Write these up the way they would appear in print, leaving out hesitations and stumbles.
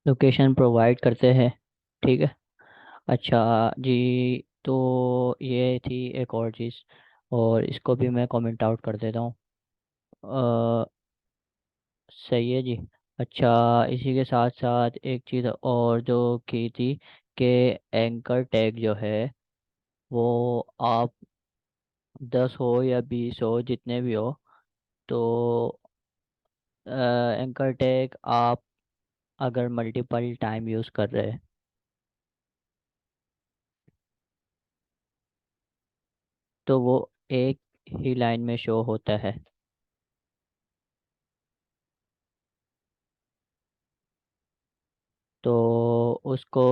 Location provide करते हैं। ठीक है। अच्छा जी। तो ये थी एक और चीज़, और इसको भी मैं कमेंट आउट कर देता हूँ। सही है जी। अच्छा, इसी के साथ साथ एक चीज़ और जो की थी कि एंकर टैग जो है वो आप 10 हो या 20 हो, जितने भी हो, तो एंकर टैग आप अगर मल्टीपल टाइम यूज़ कर रहे हैं तो वो एक ही लाइन में शो होता है। तो उसको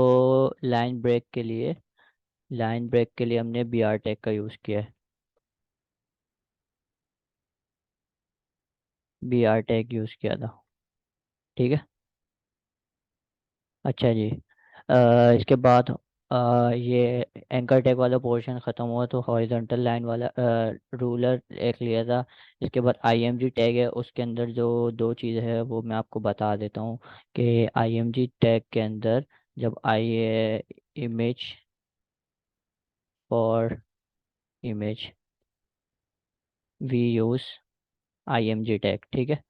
लाइन ब्रेक के लिए हमने बी आर टैग का यूज़ किया है। बी आर टैग यूज़ किया था। ठीक है। अच्छा जी। इसके बाद ये एंकर टैग वाला पोर्शन ख़त्म हुआ तो हॉरिजॉन्टल लाइन वाला रूलर एक लिया था। इसके बाद आईएमजी टैग है, उसके अंदर जो दो चीज़ है वो मैं आपको बता देता हूँ कि आईएमजी टैग के अंदर जब आई है image for image we use IMG tag. ठीक है।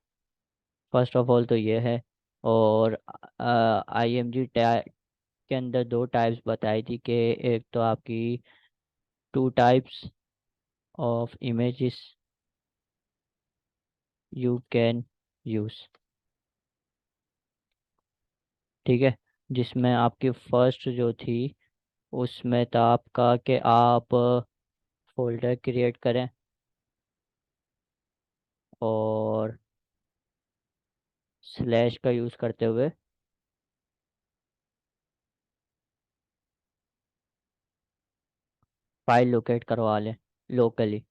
फर्स्ट ऑफ ऑल तो ये है। और आईएमजी टैग के अंदर दो टाइप्स बताई थी कि एक तो आपकी two types of images you can use. ठीक है। जिसमें आपकी फर्स्ट जो थी उसमें था आपका कि आप फोल्डर क्रिएट करें और स्लैश का यूज़ करते हुए फाइल लोकेट करवा लें लोकली।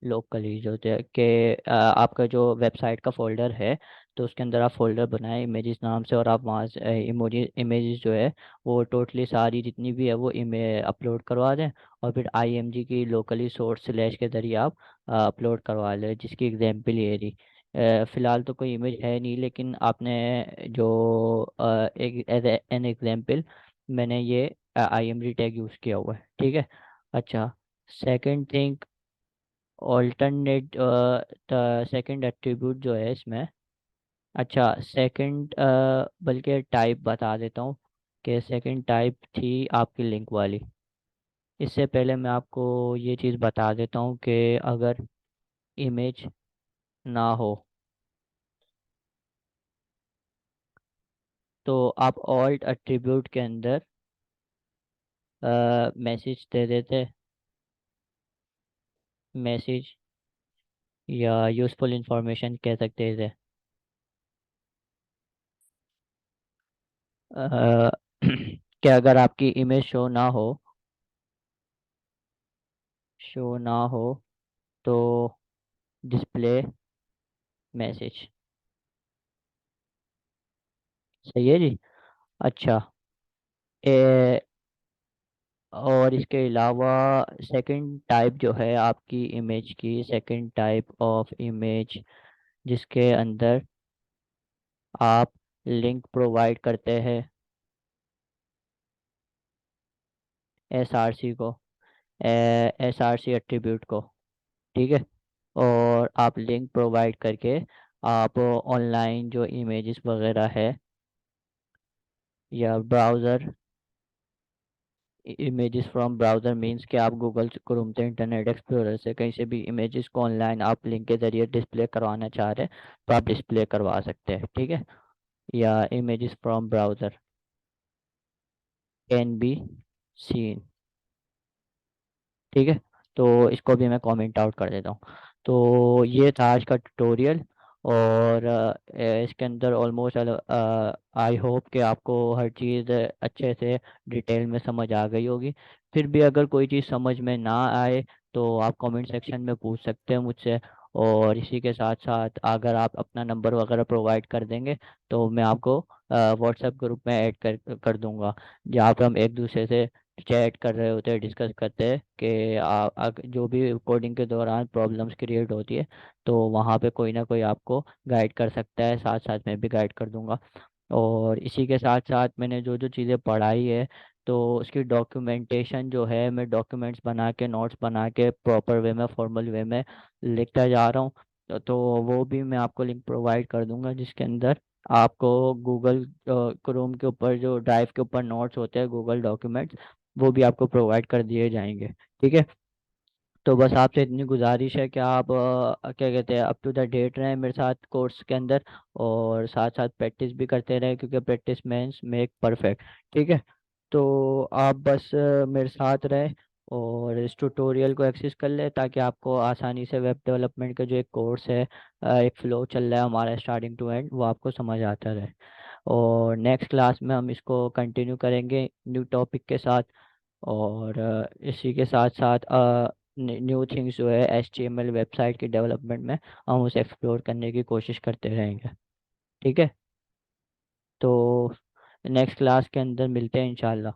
लोकली जो थे कि आपका जो वेबसाइट का फोल्डर है तो उसके अंदर आप फोल्डर बनाएं इमेजेस नाम से, और आप वहाँ से इमेजेस जो है वो टोटली सारी जितनी भी है वो इमे अपलोड करवा दें। और फिर आईएमजी की लोकली सोर्स स्लैश के ज़रिए आप अपलोड करवा लें, जिसकी एग्जांपल ये रही। फ़िलहाल तो कोई इमेज है नहीं, लेकिन आपने जो एक एज एन एग्जांपल मैंने ये आईएमजी टैग यूज़ किया हुआ है। ठीक है। अच्छा, second thing alternate second attribute जो है इसमें। अच्छा, सेकंड बल्कि टाइप बता देता हूँ कि सेकंड टाइप थी आपकी लिंक वाली। इससे पहले मैं आपको ये चीज़ बता देता हूँ कि अगर इमेज ना हो तो आप ऑल्ट एट्रीब्यूट के अंदर मैसेज दे देते। मैसेज या यूज़फुल इंफॉर्मेशन कह सकते हैं इसे। अ, कि अगर आपकी इमेज शो ना हो तो डिस्प्ले मैसेज। सही है जी। अच्छा। ए, और इसके अलावा सेकंड टाइप जो है आपकी इमेज की, सेकंड टाइप ऑफ इमेज जिसके अंदर आप लिंक प्रोवाइड करते हैं एसआरसी को, एसआरसी एट्रीब्यूट को। ठीक है। और आप लिंक प्रोवाइड करके आप ऑनलाइन जो इमेजेस वगैरह है या browser images from browser means कि आप गूगल क्रोम से, इंटरनेट एक्सप्लोरर से, कहीं से भी इमेजेस को ऑनलाइन आप लिंक के ज़रिए डिस्प्ले करवाना चाह रहे हैं तो आप डिस्प्ले करवा सकते हैं। ठीक है। या images from browser can be seen. ठीक है। तो इसको भी मैं कमेंट आउट कर देता हूँ। तो ये था आज का ट्यूटोरियल। और इसके अंदर ऑलमोस्ट आई होप कि आपको हर चीज़ अच्छे से डिटेल में समझ आ गई होगी। फिर भी अगर कोई चीज़ समझ में ना आए तो आप कमेंट सेक्शन में पूछ सकते हैं मुझसे। और इसी के साथ साथ अगर आप अपना नंबर वगैरह प्रोवाइड कर देंगे तो मैं आपको व्हाट्सएप ग्रुप में ऐड कर दूंगा, जहाँ पर हम एक दूसरे से चैट कर रहे होते हैं, डिस्कस करते हैं कि जो भी कोडिंग के दौरान प्रॉब्लम्स क्रिएट होती है, तो वहाँ पे कोई ना कोई आपको गाइड कर सकता है, साथ साथ मैं भी गाइड कर दूंगा। और इसी के साथ साथ मैंने जो जो चीज़ें पढ़ाई है, तो उसकी डॉक्यूमेंटेशन जो है, मैं डॉक्यूमेंट्स बना के, नोट्स बना के प्रॉपर वे में, फॉर्मल वे में लिखता जा रहा हूँ। तो वो भी मैं आपको लिंक प्रोवाइड कर दूंगा, जिसके अंदर आपको गूगल क्रोम के ऊपर, जो ड्राइव के ऊपर नोट्स होते हैं, गूगल डॉक्यूमेंट्स, वो भी आपको प्रोवाइड कर दिए जाएंगे। ठीक है। तो बस आपसे इतनी गुजारिश है कि आप क्या कहते हैं, अप टू द डेट रहें मेरे साथ कोर्स के अंदर, और साथ साथ प्रैक्टिस भी करते रहें, क्योंकि प्रैक्टिस मेंस मेक परफेक्ट। ठीक है। तो आप बस मेरे साथ रहें और इस ट्यूटोरियल को एक्सेस कर लें, ताकि आपको आसानी से वेब डेवलपमेंट का जो एक कोर्स है, एक फ्लो चल रहा है हमारा स्टार्टिंग टू एंड, वो आपको समझ आता रहे। और नेक्स्ट क्लास में हम इसको कंटिन्यू करेंगे न्यू टॉपिक के साथ। और इसी के साथ साथ न्यू थिंग्स जो है HTML वेबसाइट की डेवलपमेंट में, हम उसे एक्सप्लोर करने की कोशिश करते रहेंगे। ठीक है। तो नेक्स्ट क्लास के अंदर मिलते हैं इंशाल्लाह।